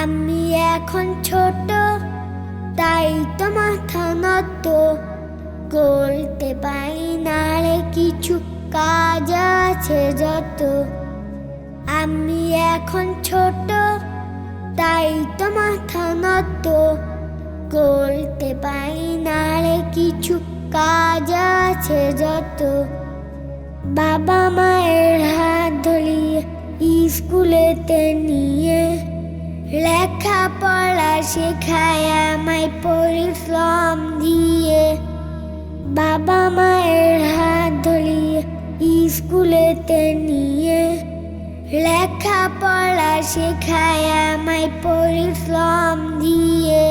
আমি এখন ছোট, তাই তো মাথা নত করতে পারি না রে কিছু, কাজ আছে যত। আমি এখন ছোট, তাই তো মাথা নত করতে পারি না রে কিছু, কাজ আছে যত। বাবা মায়ের হাত ধরিয়ে স্কুলেতে নিয়ে লেখাপড়া শেখায় আমায় পরিশ্রম দিয়ে। বাবা মায়ের হাত ধরিয়ে স্কুলেতে নিয়ে লেখাপড়া শেখায় আমায় পরিশ্রম দিয়ে।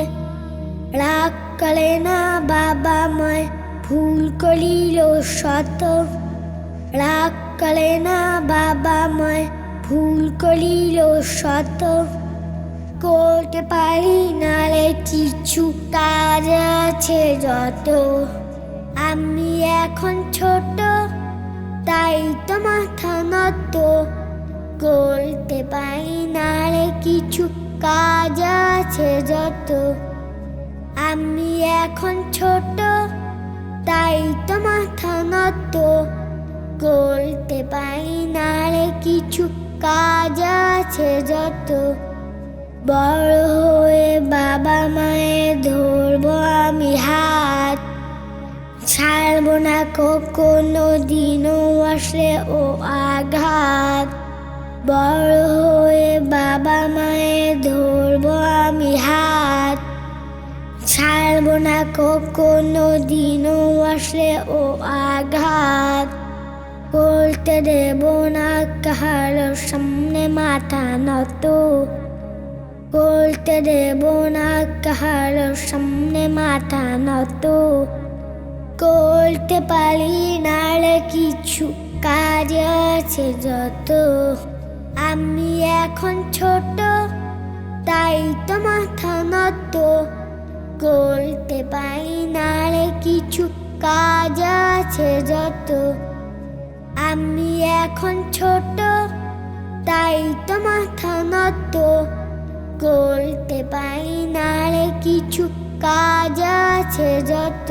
রাগ করে না বাবা মায় ভুল করিল শত, রাগ করে না বাবা মায় ভুল করিল শত। করতে পারি না রে কিছু, কাজ আছে যত। আমি এখন ছোট, তাই তো মাথা নত করতে পারি না রে কিছু, কাজ আছে যত। আমি এখন ছোট, তাই তো মাথা নত করতে পারি না রে কিছু, কাজ আছে যত। বড় হয়ে বাবা মায়ের ধরবো আমি হাত, ছাড়বো না কোনো দিনও আসলে ও আঘাত। বড় হয়ে বাবা মায়ের ধরবো আমি হাত, ছাড়বো না কোনো দিনও আসলে ও আঘাত। করতে দেব না কারোর সামনে মাথা নত, করতে দেব না কারোর সামনে মাথা নত। করতে পারি না রে কিছু, কাজ আছে যত। আমি এখন ছোট, তাই তো মাথা নত করতে পারি না রে কিছু, কাজ আছে যত। আমি এখন ছোট, তাই তো মাথা নত করতে পারি না রে কিছু, কাজ আছে যত।